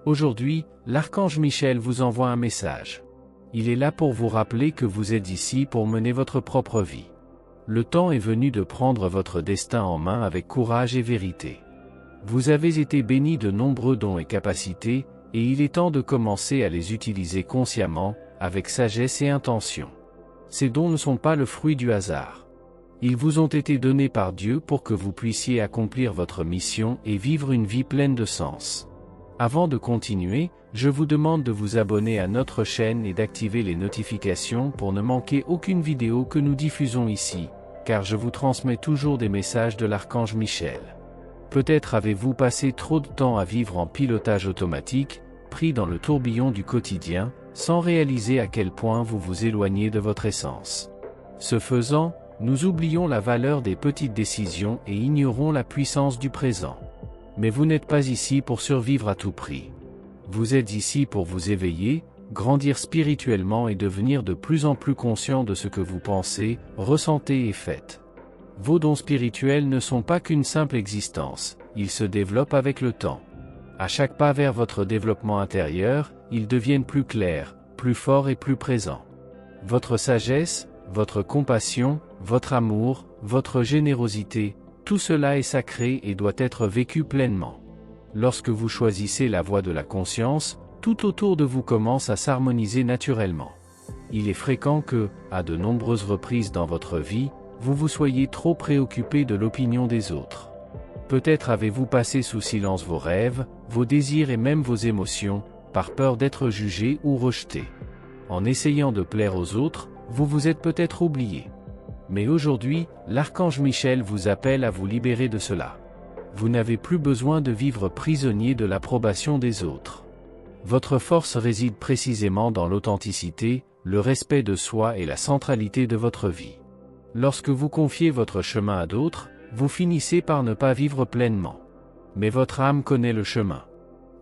Aujourd'hui, l'archange Michel vous envoie un message. Il est là pour vous rappeler que vous êtes ici pour mener votre propre vie. Le temps est venu de prendre votre destin en main avec courage et vérité. Vous avez été béni de nombreux dons et capacités, et il est temps de commencer à les utiliser consciemment, avec sagesse et intention. Ces dons ne sont pas le fruit du hasard. Ils vous ont été donnés par Dieu pour que vous puissiez accomplir votre mission et vivre une vie pleine de sens. Avant de continuer, je vous demande de vous abonner à notre chaîne et d'activer les notifications pour ne manquer aucune vidéo que nous diffusons ici, car je vous transmets toujours des messages de l'archange Michel. Peut-être avez-vous passé trop de temps à vivre en pilotage automatique, pris dans le tourbillon du quotidien, sans réaliser à quel point vous vous éloignez de votre essence. Ce faisant, nous oublions la valeur des petites décisions et ignorons la puissance du présent. Mais vous n'êtes pas ici pour survivre à tout prix. Vous êtes ici pour vous éveiller, grandir spirituellement et devenir de plus en plus conscient de ce que vous pensez, ressentez et faites. Vos dons spirituels ne sont pas qu'une simple existence, ils se développent avec le temps. À chaque pas vers votre développement intérieur, ils deviennent plus clairs, plus forts et plus présents. Votre sagesse, votre compassion, votre amour, votre générosité, tout cela est sacré et doit être vécu pleinement. Lorsque vous choisissez la voie de la conscience, tout autour de vous commence à s'harmoniser naturellement. Il est fréquent que, à de nombreuses reprises dans votre vie, vous vous soyez trop préoccupé de l'opinion des autres. Peut-être avez-vous passé sous silence vos rêves, vos désirs et même vos émotions, par peur d'être jugé ou rejeté. En essayant de plaire aux autres, vous vous êtes peut-être oublié. Mais aujourd'hui, l'archange Michel vous appelle à vous libérer de cela. Vous n'avez plus besoin de vivre prisonnier de l'approbation des autres. Votre force réside précisément dans l'authenticité, le respect de soi et la centralité de votre vie. Lorsque vous confiez votre chemin à d'autres, vous finissez par ne pas vivre pleinement. Mais votre âme connaît le chemin.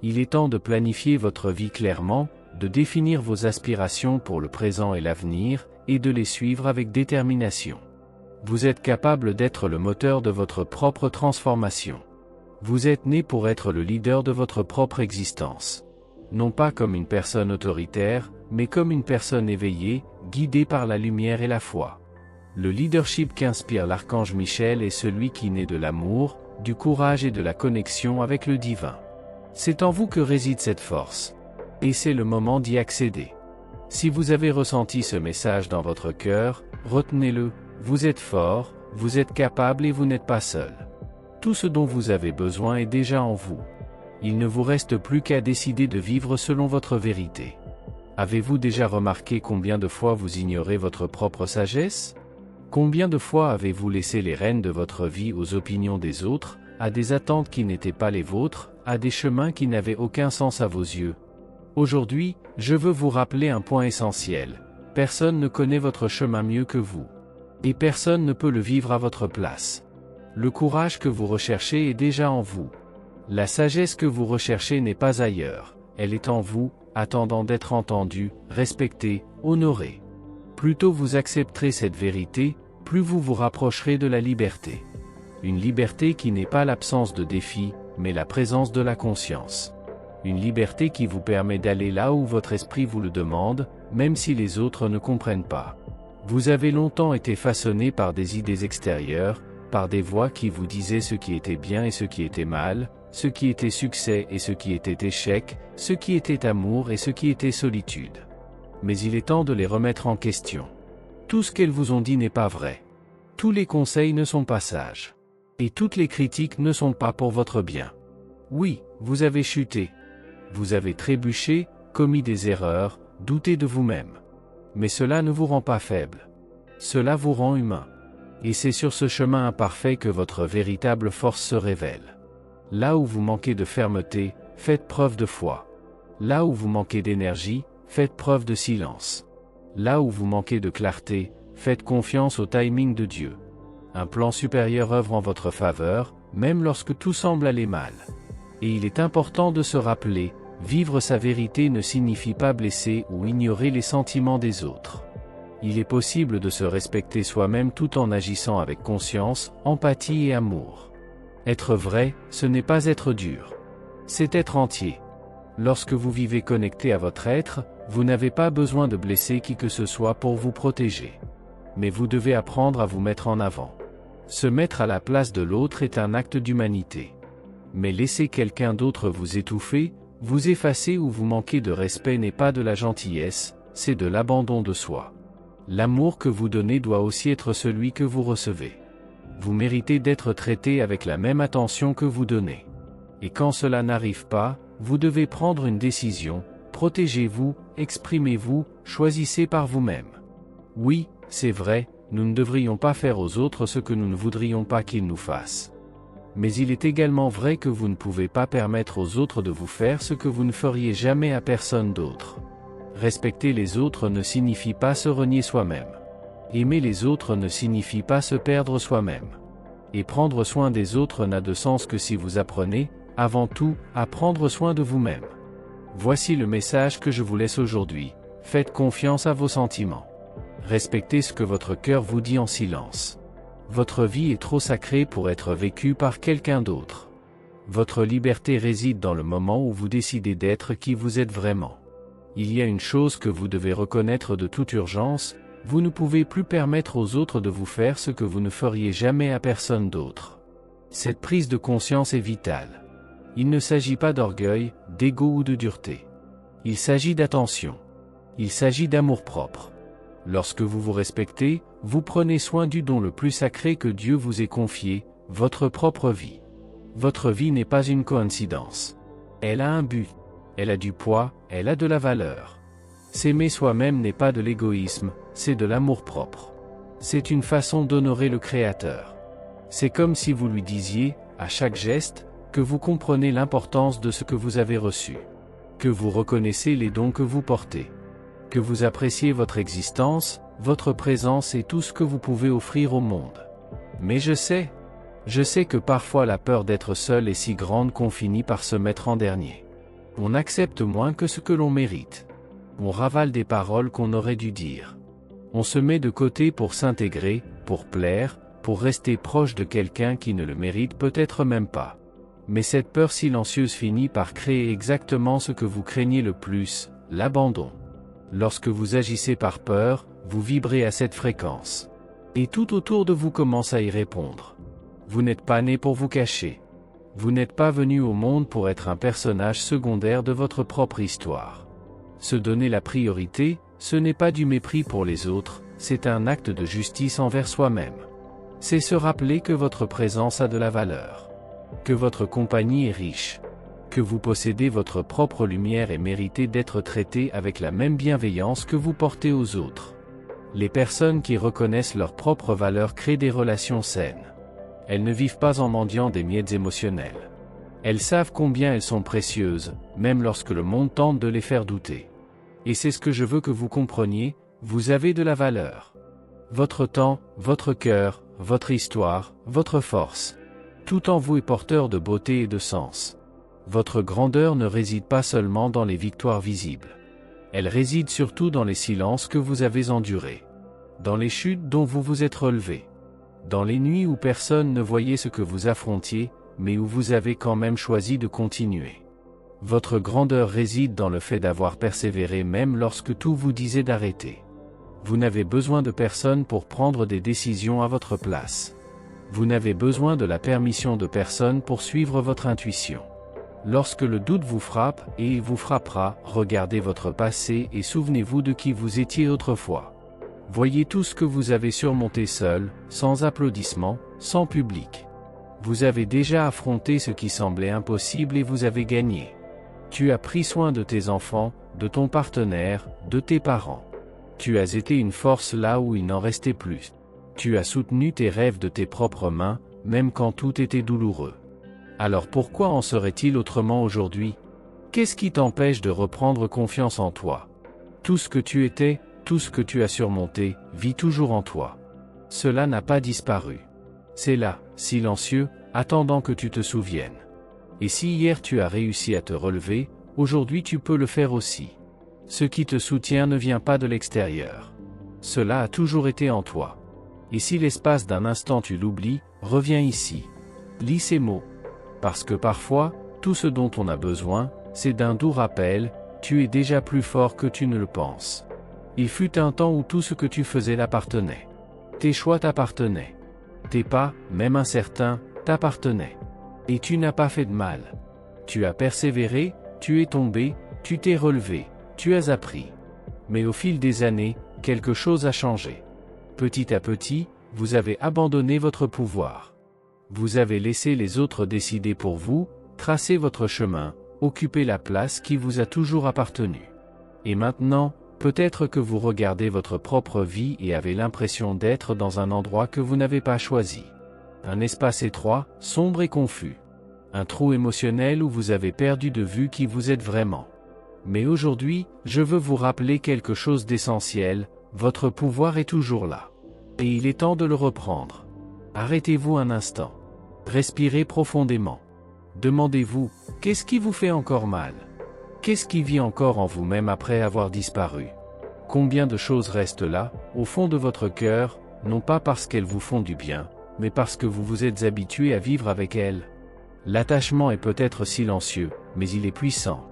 Il est temps de planifier votre vie clairement, de définir vos aspirations pour le présent et l'avenir, et de les suivre avec détermination. Vous êtes capable d'être le moteur de votre propre transformation. Vous êtes né pour être le leader de votre propre existence. Non pas comme une personne autoritaire, mais comme une personne éveillée, guidée par la lumière et la foi. Le leadership qu'inspire l'archange Michel est celui qui naît de l'amour, du courage et de la connexion avec le divin. C'est en vous que réside cette force. Et c'est le moment d'y accéder. Si vous avez ressenti ce message dans votre cœur, retenez-le, vous êtes fort, vous êtes capable et vous n'êtes pas seul. Tout ce dont vous avez besoin est déjà en vous. Il ne vous reste plus qu'à décider de vivre selon votre vérité. Avez-vous déjà remarqué combien de fois vous ignorez votre propre sagesse ? Combien de fois avez-vous laissé les rênes de votre vie aux opinions des autres, à des attentes qui n'étaient pas les vôtres, à des chemins qui n'avaient aucun sens à vos yeux ? Aujourd'hui, je veux vous rappeler un point essentiel. Personne ne connaît votre chemin mieux que vous. Et personne ne peut le vivre à votre place. Le courage que vous recherchez est déjà en vous. La sagesse que vous recherchez n'est pas ailleurs, elle est en vous, attendant d'être entendue, respectée, honorée. Plus tôt vous accepterez cette vérité, plus vous vous rapprocherez de la liberté. Une liberté qui n'est pas l'absence de défis, mais la présence de la conscience. Une liberté qui vous permet d'aller là où votre esprit vous le demande, même si les autres ne comprennent pas. Vous avez longtemps été façonné par des idées extérieures, par des voix qui vous disaient ce qui était bien et ce qui était mal, ce qui était succès et ce qui était échec, ce qui était amour et ce qui était solitude. Mais il est temps de les remettre en question. Tout ce qu'elles vous ont dit n'est pas vrai. Tous les conseils ne sont pas sages. Et toutes les critiques ne sont pas pour votre bien. Oui, vous avez chuté. Vous avez trébuché, commis des erreurs, douté de vous-même. Mais cela ne vous rend pas faible. Cela vous rend humain. Et c'est sur ce chemin imparfait que votre véritable force se révèle. Là où vous manquez de fermeté, faites preuve de foi. Là où vous manquez d'énergie, faites preuve de silence. Là où vous manquez de clarté, faites confiance au timing de Dieu. Un plan supérieur œuvre en votre faveur, même lorsque tout semble aller mal. Et il est important de se rappeler, vivre sa vérité ne signifie pas blesser ou ignorer les sentiments des autres. Il est possible de se respecter soi-même tout en agissant avec conscience, empathie et amour. Être vrai, ce n'est pas être dur. C'est être entier. Lorsque vous vivez connecté à votre être, vous n'avez pas besoin de blesser qui que ce soit pour vous protéger. Mais vous devez apprendre à vous mettre en avant. Se mettre à la place de l'autre est un acte d'humanité. Mais laisser quelqu'un d'autre vous étouffer, vous effacer ou vous manquer de respect n'est pas de la gentillesse, c'est de l'abandon de soi. L'amour que vous donnez doit aussi être celui que vous recevez. Vous méritez d'être traité avec la même attention que vous donnez. Et quand cela n'arrive pas, vous devez prendre une décision, protégez-vous, exprimez-vous, choisissez par vous-même. Oui, c'est vrai, nous ne devrions pas faire aux autres ce que nous ne voudrions pas qu'ils nous fassent. Mais il est également vrai que vous ne pouvez pas permettre aux autres de vous faire ce que vous ne feriez jamais à personne d'autre. Respecter les autres ne signifie pas se renier soi-même. Aimer les autres ne signifie pas se perdre soi-même. Et prendre soin des autres n'a de sens que si vous apprenez, avant tout, à prendre soin de vous-même. Voici le message que je vous laisse aujourd'hui. Faites confiance à vos sentiments. Respectez ce que votre cœur vous dit en silence. Votre vie est trop sacrée pour être vécue par quelqu'un d'autre. Votre liberté réside dans le moment où vous décidez d'être qui vous êtes vraiment. Il y a une chose que vous devez reconnaître de toute urgence, vous ne pouvez plus permettre aux autres de vous faire ce que vous ne feriez jamais à personne d'autre. Cette prise de conscience est vitale. Il ne s'agit pas d'orgueil, d'ego ou de dureté. Il s'agit d'attention. Il s'agit d'amour-propre. Lorsque vous vous respectez, vous prenez soin du don le plus sacré que Dieu vous ait confié, votre propre vie. Votre vie n'est pas une coïncidence. Elle a un but. Elle a du poids, elle a de la valeur. S'aimer soi-même n'est pas de l'égoïsme, c'est de l'amour-propre. C'est une façon d'honorer le Créateur. C'est comme si vous lui disiez, à chaque geste, que vous comprenez l'importance de ce que vous avez reçu. Que vous reconnaissez les dons que vous portez. Que vous appréciez votre existence, votre présence et tout ce que vous pouvez offrir au monde. Mais je sais que parfois la peur d'être seul est si grande qu'on finit par se mettre en dernier. On accepte moins que ce que l'on mérite. On ravale des paroles qu'on aurait dû dire. On se met de côté pour s'intégrer, pour plaire, pour rester proche de quelqu'un qui ne le mérite peut-être même pas. Mais cette peur silencieuse finit par créer exactement ce que vous craignez le plus, l'abandon. Lorsque vous agissez par peur, vous vibrez à cette fréquence. Et tout autour de vous commence à y répondre. Vous n'êtes pas né pour vous cacher. Vous n'êtes pas venu au monde pour être un personnage secondaire de votre propre histoire. Se donner la priorité, ce n'est pas du mépris pour les autres, c'est un acte de justice envers soi-même. C'est se rappeler que votre présence a de la valeur. Que votre compagnie est riche. Que vous possédez votre propre lumière et méritez d'être traité avec la même bienveillance que vous portez aux autres. Les personnes qui reconnaissent leur propre valeur créent des relations saines. Elles ne vivent pas en mendiant des miettes émotionnelles. Elles savent combien elles sont précieuses, même lorsque le monde tente de les faire douter. Et c'est ce que je veux que vous compreniez, vous avez de la valeur. Votre temps, votre cœur, votre histoire, votre force. Tout en vous est porteur de beauté et de sens. Votre grandeur ne réside pas seulement dans les victoires visibles. Elle réside surtout dans les silences que vous avez endurés. Dans les chutes dont vous vous êtes relevé. Dans les nuits où personne ne voyait ce que vous affrontiez, mais où vous avez quand même choisi de continuer. Votre grandeur réside dans le fait d'avoir persévéré même lorsque tout vous disait d'arrêter. Vous n'avez besoin de personne pour prendre des décisions à votre place. Vous n'avez besoin de la permission de personne pour suivre votre intuition. Lorsque le doute vous frappe, et il vous frappera, regardez votre passé et souvenez-vous de qui vous étiez autrefois. Voyez tout ce que vous avez surmonté seul, sans applaudissements, sans public. Vous avez déjà affronté ce qui semblait impossible et vous avez gagné. Tu as pris soin de tes enfants, de ton partenaire, de tes parents. Tu as été une force là où il n'en restait plus. Tu as soutenu tes rêves de tes propres mains, même quand tout était douloureux. Alors pourquoi en serait-il autrement aujourd'hui? Qu'est-ce qui t'empêche de reprendre confiance en toi? Tout ce que tu étais, tout ce que tu as surmonté, vit toujours en toi. Cela n'a pas disparu. C'est là, silencieux, attendant que tu te souviennes. Et si hier tu as réussi à te relever, aujourd'hui tu peux le faire aussi. Ce qui te soutient ne vient pas de l'extérieur. Cela a toujours été en toi. Et si l'espace d'un instant tu l'oublies, reviens ici. Lis ces mots. Parce que parfois, tout ce dont on a besoin, C'est d'un doux rappel, tu es déjà plus fort que tu ne le penses. Il fut un temps où tout ce que tu faisais t'appartenait. Tes choix t'appartenaient. Tes pas, même incertains, t'appartenaient. Et tu n'as pas fait de mal. Tu as persévéré, tu es tombé, tu t'es relevé, tu as appris. Mais au fil des années, quelque chose a changé. Petit à petit, vous avez abandonné votre pouvoir. Vous avez laissé les autres décider pour vous, tracer votre chemin, occuper la place qui vous a toujours appartenu. Et maintenant, peut-être que vous regardez votre propre vie et avez l'impression d'être dans un endroit que vous n'avez pas choisi. Un espace étroit, sombre et confus. Un trou émotionnel où vous avez perdu de vue qui vous êtes vraiment. Mais aujourd'hui, je veux vous rappeler quelque chose d'essentiel, votre pouvoir est toujours là. Et il est temps de le reprendre. Arrêtez-vous un instant. Respirez profondément. Demandez-vous, qu'est-ce qui vous fait encore mal? Qu'est-ce qui vit encore en vous-même après avoir disparu? Combien de choses restent là, au fond de votre cœur, non pas parce qu'elles vous font du bien, mais parce que vous vous êtes habitué à vivre avec elles? L'attachement est peut-être silencieux, mais il est puissant.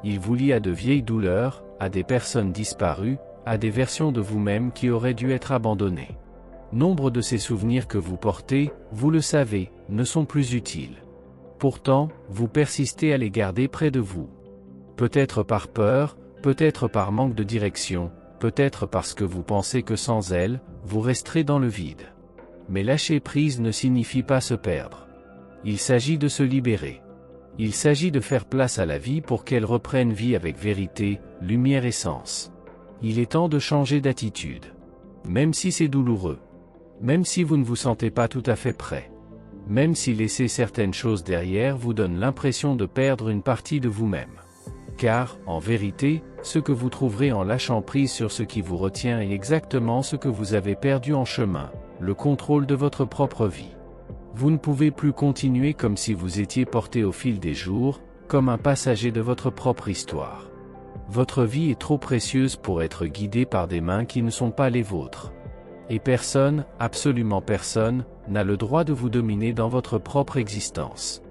Il vous lie à de vieilles douleurs, à des personnes disparues, à des versions de vous-même qui auraient dû être abandonnées. Nombre de ces souvenirs que vous portez, vous le savez, ne sont plus utiles. Pourtant, vous persistez à les garder près de vous. Peut-être par peur, peut-être par manque de direction, peut-être parce que vous pensez que sans elles, vous resterez dans le vide. Mais lâcher prise ne signifie pas se perdre. Il s'agit de se libérer. Il s'agit de faire place à la vie pour qu'elle reprenne vie avec vérité, lumière et sens. Il est temps de changer d'attitude. Même si c'est douloureux. Même si vous ne vous sentez pas tout à fait prêt. Même si laisser certaines choses derrière vous donne l'impression de perdre une partie de vous-même. Car, en vérité, ce que vous trouverez en lâchant prise sur ce qui vous retient est exactement ce que vous avez perdu en chemin, le contrôle de votre propre vie. Vous ne pouvez plus continuer comme si vous étiez porté au fil des jours, comme un passager de votre propre histoire. Votre vie est trop précieuse pour être guidée par des mains qui ne sont pas les vôtres. Et personne, absolument personne, n'a le droit de vous dominer dans votre propre existence.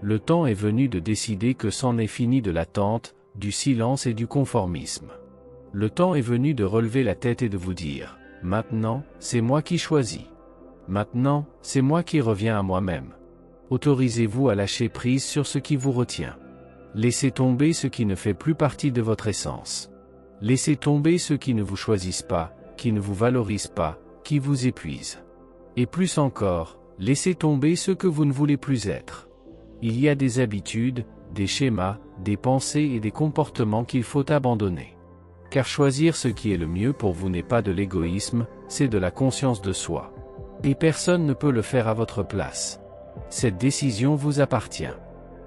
Le temps est venu de décider que c'en est fini de l'attente, du silence et du conformisme. Le temps est venu de relever la tête et de vous dire, maintenant, c'est moi qui choisis. Maintenant, c'est moi qui reviens à moi-même. Autorisez-vous à lâcher prise sur ce qui vous retient. Laissez tomber ce qui ne fait plus partie de votre essence. Laissez tomber ceux qui ne vous choisissent pas, qui ne vous valorisent pas, qui vous épuisent. Et plus encore, laissez tomber ce que vous ne voulez plus être. Il y a des habitudes, des schémas, des pensées et des comportements qu'il faut abandonner. Car choisir ce qui est le mieux pour vous n'est pas de l'égoïsme, c'est de la conscience de soi. Et personne ne peut le faire à votre place. Cette décision vous appartient.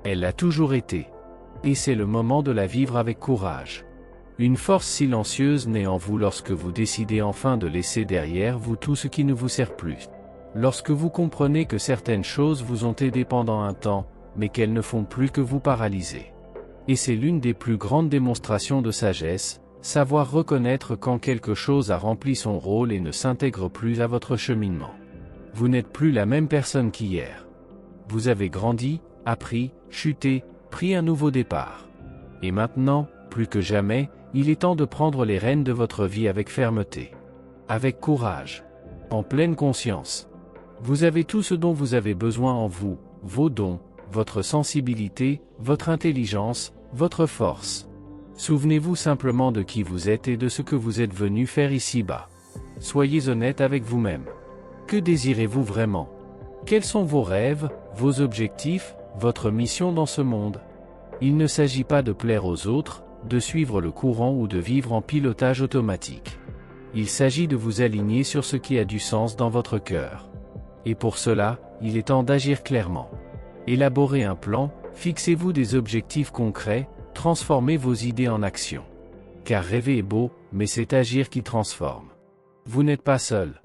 Elle l'a toujours été. Et c'est le moment de la vivre avec courage. Une force silencieuse naît en vous lorsque vous décidez enfin de laisser derrière vous tout ce qui ne vous sert plus. Lorsque vous comprenez que certaines choses vous ont aidé pendant un temps, mais qu'elles ne font plus que vous paralyser. Et c'est l'une des plus grandes démonstrations de sagesse, savoir reconnaître quand quelque chose a rempli son rôle et ne s'intègre plus à votre cheminement. Vous n'êtes plus la même personne qu'hier. Vous avez grandi, appris, chuté, pris un nouveau départ. Et maintenant, plus que jamais, il est temps de prendre les rênes de votre vie avec fermeté. Avec courage. En pleine conscience. Vous avez tout ce dont vous avez besoin en vous, vos dons, votre sensibilité, votre intelligence, votre force. Souvenez-vous simplement de qui vous êtes et de ce que vous êtes venu faire ici-bas. Soyez honnête avec vous-même. Que désirez-vous vraiment? Quels sont vos rêves, vos objectifs, votre mission dans ce monde? Il ne s'agit pas de plaire aux autres, de suivre le courant ou de vivre en pilotage automatique. Il s'agit de vous aligner sur ce qui a du sens dans votre cœur. Et pour cela, il est temps d'agir clairement. Élaborez un plan, fixez-vous des objectifs concrets, transformez vos idées en action. Car rêver est beau, mais c'est agir qui transforme. Vous n'êtes pas seul.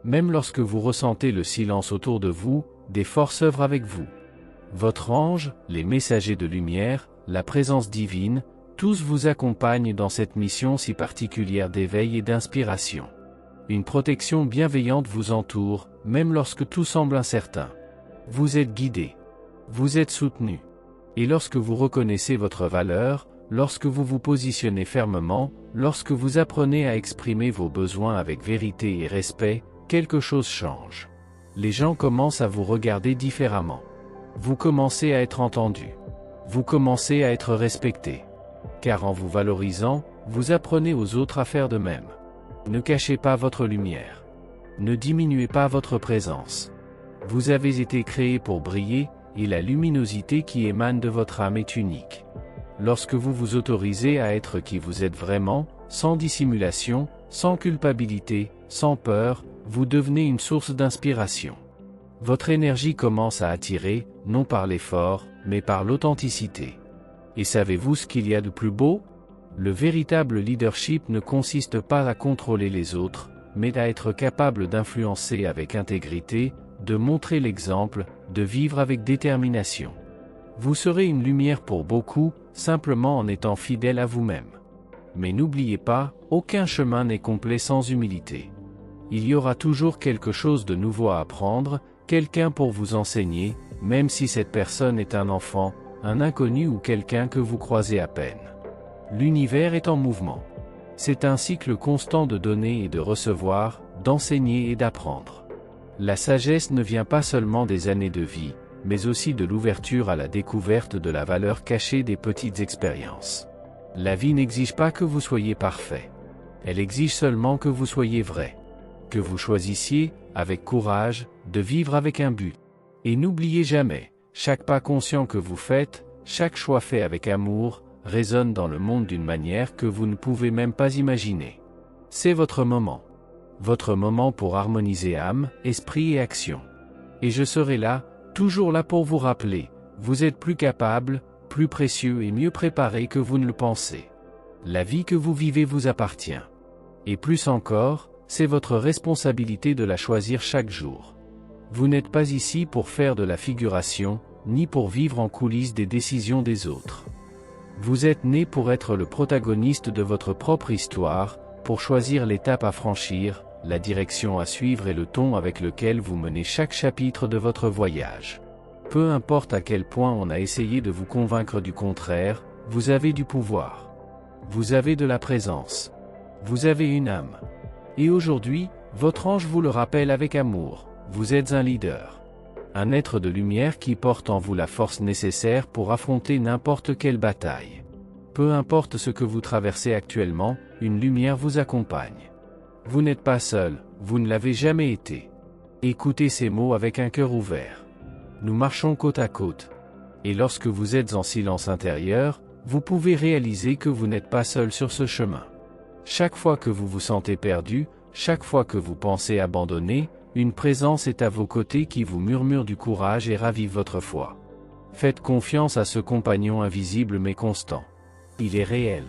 Même lorsque vous ressentez le silence autour de vous, des forces œuvrent avec vous. Votre ange, les messagers de lumière, la présence divine, tous vous accompagnent dans cette mission si particulière d'éveil et d'inspiration. Une protection bienveillante vous entoure, même lorsque tout semble incertain. Vous êtes guidé. Vous êtes soutenu. Et lorsque vous reconnaissez votre valeur, lorsque vous vous positionnez fermement, lorsque vous apprenez à exprimer vos besoins avec vérité et respect, quelque chose change. Les gens commencent à vous regarder différemment. Vous commencez à être entendu. Vous commencez à être respecté. Car en vous valorisant, vous apprenez aux autres à faire de même. Ne cachez pas votre lumière. Ne diminuez pas votre présence. Vous avez été créé pour briller, et la luminosité qui émane de votre âme est unique. Lorsque vous vous autorisez à être qui vous êtes vraiment, sans dissimulation, sans culpabilité, sans peur, vous devenez une source d'inspiration. Votre énergie commence à attirer, non par l'effort, mais par l'authenticité. Et savez-vous ce qu'il y a de plus beau? Le véritable leadership ne consiste pas à contrôler les autres, mais à être capable d'influencer avec intégrité, de montrer l'exemple, de vivre avec détermination. Vous serez une lumière pour beaucoup, simplement en étant fidèle à vous-même. Mais n'oubliez pas, aucun chemin n'est complet sans humilité. Il y aura toujours quelque chose de nouveau à apprendre, quelqu'un pour vous enseigner, même si cette personne est un enfant, un inconnu ou quelqu'un que vous croisez à peine. L'univers est en mouvement. C'est un cycle constant de donner et de recevoir, d'enseigner et d'apprendre. La sagesse ne vient pas seulement des années de vie, mais aussi de l'ouverture à la découverte de la valeur cachée des petites expériences. La vie n'exige pas que vous soyez parfait. Elle exige seulement que vous soyez vrai. Que vous choisissiez, avec courage, de vivre avec un but. Et n'oubliez jamais, chaque pas conscient que vous faites, chaque choix fait avec amour, résonne dans le monde d'une manière que vous ne pouvez même pas imaginer. C'est votre moment. Votre moment pour harmoniser âme, esprit et action. Et je serai là, toujours là pour vous rappeler, vous êtes plus capable, plus précieux et mieux préparé que vous ne le pensez. La vie que vous vivez vous appartient. Et plus encore, c'est votre responsabilité de la choisir chaque jour. Vous n'êtes pas ici pour faire de la figuration, ni pour vivre en coulisses des décisions des autres. Vous êtes né pour être le protagoniste de votre propre histoire, pour choisir l'étape à franchir, la direction à suivre et le ton avec lequel vous menez chaque chapitre de votre voyage. Peu importe à quel point on a essayé de vous convaincre du contraire, vous avez du pouvoir. Vous avez de la présence. Vous avez une âme. Et aujourd'hui, votre ange vous le rappelle avec amour, vous êtes un leader. Un être de lumière qui porte en vous la force nécessaire pour affronter n'importe quelle bataille. Peu importe ce que vous traversez actuellement, une lumière vous accompagne. Vous n'êtes pas seul, vous ne l'avez jamais été. Écoutez ces mots avec un cœur ouvert. Nous marchons côte à côte. Et lorsque vous êtes en silence intérieur, vous pouvez réaliser que vous n'êtes pas seul sur ce chemin. Chaque fois que vous vous sentez perdu, chaque fois que vous pensez abandonner, une présence est à vos côtés qui vous murmure du courage et ravive votre foi. Faites confiance à ce compagnon invisible mais constant. Il est réel.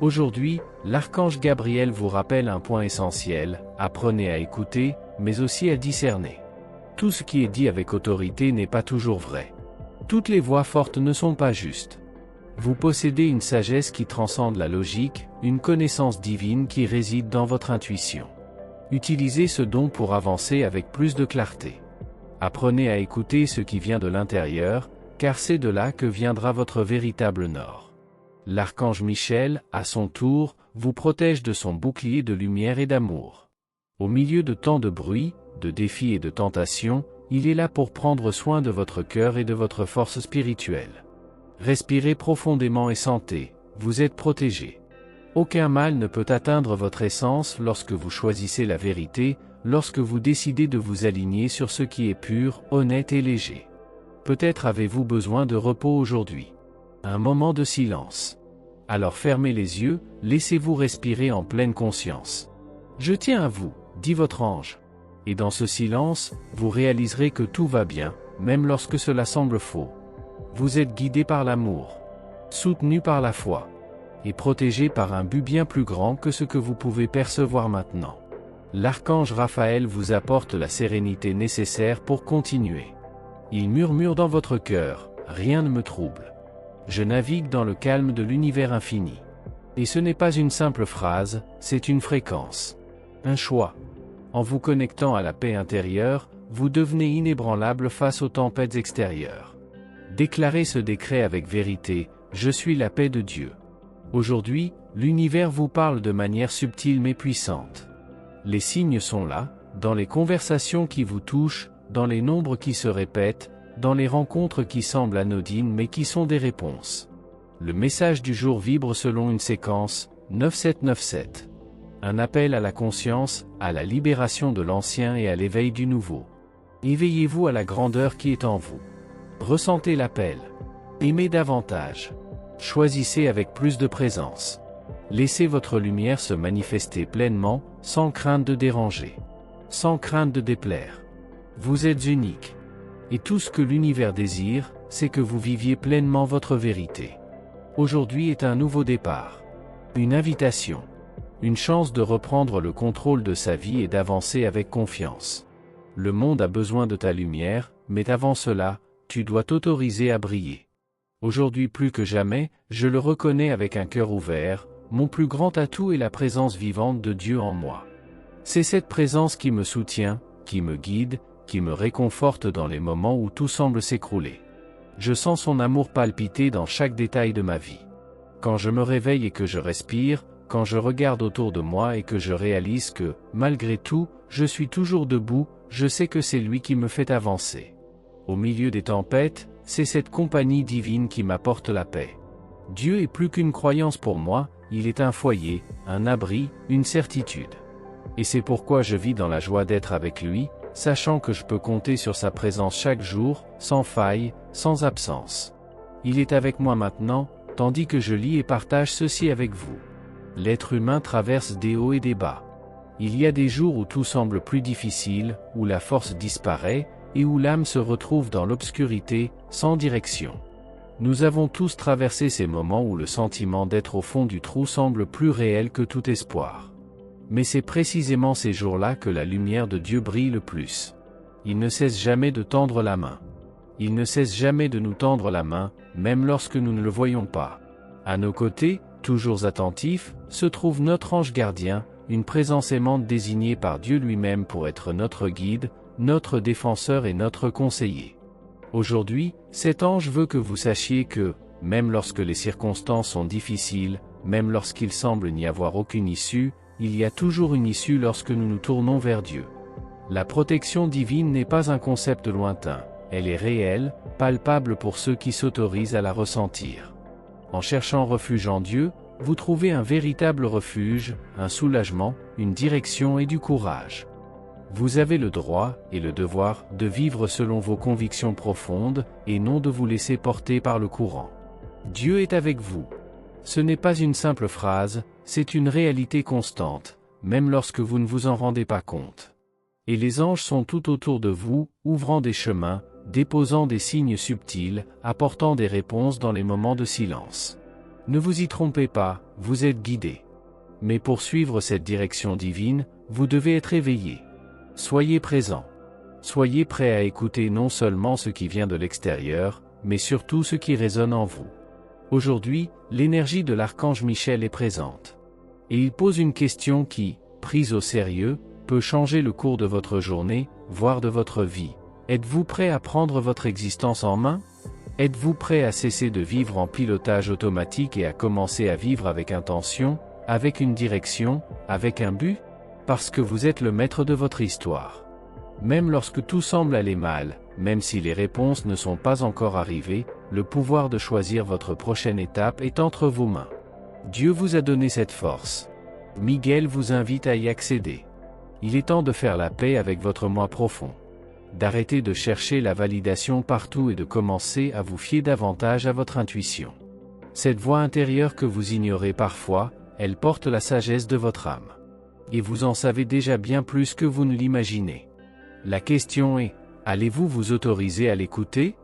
Aujourd'hui, l'archange Gabriel vous rappelle un point essentiel, apprenez à écouter, mais aussi à discerner. Tout ce qui est dit avec autorité n'est pas toujours vrai. Toutes les voix fortes ne sont pas justes. Vous possédez une sagesse qui transcende la logique, une connaissance divine qui réside dans votre intuition. Utilisez ce don pour avancer avec plus de clarté. Apprenez à écouter ce qui vient de l'intérieur, car c'est de là que viendra votre véritable nord. L'archange Michel, à son tour, vous protège de son bouclier de lumière et d'amour. Au milieu de tant de bruit, de défis et de tentations, il est là pour prendre soin de votre cœur et de votre force spirituelle. Respirez profondément et sentez, vous êtes protégé. Aucun mal ne peut atteindre votre essence lorsque vous choisissez la vérité, lorsque vous décidez de vous aligner sur ce qui est pur, honnête et léger. Peut-être avez-vous besoin de repos aujourd'hui. Un moment de silence. Alors fermez les yeux, laissez-vous respirer en pleine conscience. Je tiens à vous, dit votre ange. Et dans ce silence, vous réaliserez que tout va bien, même lorsque cela semble faux. Vous êtes guidé par l'amour, soutenu par la foi, et protégé par un but bien plus grand que ce que vous pouvez percevoir maintenant. L'archange Raphaël vous apporte la sérénité nécessaire pour continuer. Il murmure dans votre cœur, rien ne me trouble. Je navigue dans le calme de l'univers infini. Et ce n'est pas une simple phrase, c'est une fréquence. Un choix. En vous connectant à la paix intérieure, vous devenez inébranlable face aux tempêtes extérieures. Déclarez ce décret avec vérité, je suis la paix de Dieu. Aujourd'hui, l'univers vous parle de manière subtile mais puissante. Les signes sont là, dans les conversations qui vous touchent, dans les nombres qui se répètent, dans les rencontres qui semblent anodines mais qui sont des réponses. Le message du jour vibre selon une séquence, 9797. Un appel à la conscience, à la libération de l'ancien et à l'éveil du nouveau. Éveillez-vous à la grandeur qui est en vous. Ressentez l'appel. Aimez davantage. Choisissez avec plus de présence. Laissez votre lumière se manifester pleinement, sans crainte de déranger. Sans crainte de déplaire. Vous êtes unique. Et tout ce que l'univers désire, c'est que vous viviez pleinement votre vérité. Aujourd'hui est un nouveau départ. Une invitation. Une chance de reprendre le contrôle de sa vie et d'avancer avec confiance. Le monde a besoin de ta lumière, mais avant cela, tu dois t'autoriser à briller. Aujourd'hui plus que jamais, je le reconnais avec un cœur ouvert, mon plus grand atout est la présence vivante de Dieu en moi. C'est cette présence qui me soutient, qui me guide, qui me réconforte dans les moments où tout semble s'écrouler. Je sens son amour palpiter dans chaque détail de ma vie. Quand je me réveille et que je respire, quand je regarde autour de moi et que je réalise que, malgré tout, je suis toujours debout, je sais que c'est lui qui me fait avancer. Au milieu des tempêtes, c'est cette compagnie divine qui m'apporte la paix. Dieu est plus qu'une croyance pour moi, il est un foyer, un abri, une certitude. Et c'est pourquoi je vis dans la joie d'être avec lui, sachant que je peux compter sur sa présence chaque jour, sans faille, sans absence. Il est avec moi maintenant, tandis que je lis et partage ceci avec vous. L'être humain traverse des hauts et des bas. Il y a des jours où tout semble plus difficile, où la force disparaît, et où l'âme se retrouve dans l'obscurité, sans direction. Nous avons tous traversé ces moments où le sentiment d'être au fond du trou semble plus réel que tout espoir. Mais c'est précisément ces jours-là que la lumière de Dieu brille le plus. Il ne cesse jamais de tendre la main. Il ne cesse jamais de nous tendre la main, même lorsque nous ne le voyons pas. À nos côtés, toujours attentif, se trouve notre ange gardien, une présence aimante désignée par Dieu lui-même pour être notre guide, notre défenseur et notre conseiller. Aujourd'hui, cet ange veut que vous sachiez que, même lorsque les circonstances sont difficiles, même lorsqu'il semble n'y avoir aucune issue, il y a toujours une issue lorsque nous nous tournons vers Dieu. La protection divine n'est pas un concept lointain, elle est réelle, palpable pour ceux qui s'autorisent à la ressentir. En cherchant refuge en Dieu, vous trouvez un véritable refuge, un soulagement, une direction et du courage. Vous avez le droit, et le devoir, de vivre selon vos convictions profondes, et non de vous laisser porter par le courant. Dieu est avec vous. Ce n'est pas une simple phrase, c'est une réalité constante, même lorsque vous ne vous en rendez pas compte. Et les anges sont tout autour de vous, ouvrant des chemins, déposant des signes subtils, apportant des réponses dans les moments de silence. Ne vous y trompez pas, vous êtes guidés. Mais pour suivre cette direction divine, vous devez être éveillé. Soyez présent. Soyez prêt à écouter non seulement ce qui vient de l'extérieur, mais surtout ce qui résonne en vous. Aujourd'hui, l'énergie de l'archange Michel est présente. Et il pose une question qui, prise au sérieux, peut changer le cours de votre journée, voire de votre vie. Êtes-vous prêt à prendre votre existence en main? Êtes-vous prêt à cesser de vivre en pilotage automatique et à commencer à vivre avec intention, avec une direction, avec un but? Parce que vous êtes le maître de votre histoire. Même lorsque tout semble aller mal, même si les réponses ne sont pas encore arrivées, le pouvoir de choisir votre prochaine étape est entre vos mains. Dieu vous a donné cette force. Miguel vous invite à y accéder. Il est temps de faire la paix avec votre moi profond. D'arrêter de chercher la validation partout et de commencer à vous fier davantage à votre intuition. Cette voix intérieure que vous ignorez parfois, elle porte la sagesse de votre âme. Et vous en savez déjà bien plus que vous ne l'imaginez. La question est, allez-vous vous autoriser à l'écouter?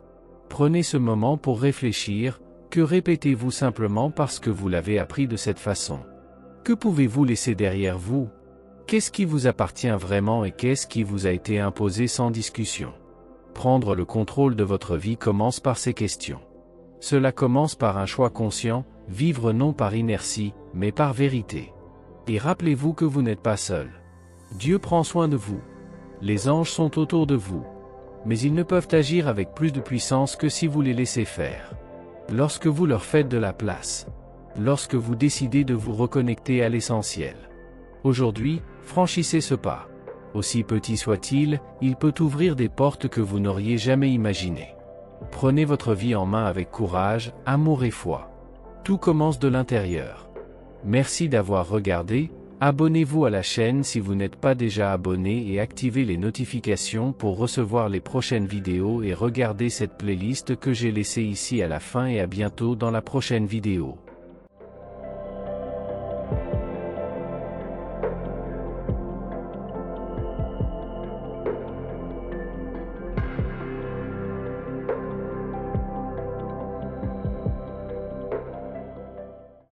Prenez ce moment pour réfléchir, que répétez-vous simplement parce que vous l'avez appris de cette façon? Que pouvez-vous laisser derrière vous? Qu'est-ce qui vous appartient vraiment et qu'est-ce qui vous a été imposé sans discussion? Prendre le contrôle de votre vie commence par ces questions. Cela commence par un choix conscient, vivre non par inertie, mais par vérité. Et rappelez-vous que vous n'êtes pas seul. Dieu prend soin de vous. Les anges sont autour de vous. Mais ils ne peuvent agir avec plus de puissance que si vous les laissez faire. Lorsque vous leur faites de la place. Lorsque vous décidez de vous reconnecter à l'essentiel. Aujourd'hui, franchissez ce pas. Aussi petit soit-il, il peut ouvrir des portes que vous n'auriez jamais imaginées. Prenez votre vie en main avec courage, amour et foi. Tout commence de l'intérieur. Merci d'avoir regardé, abonnez-vous à la chaîne si vous n'êtes pas déjà abonné et activez les notifications pour recevoir les prochaines vidéos et regardez cette playlist que j'ai laissée ici à la fin et à bientôt dans la prochaine vidéo.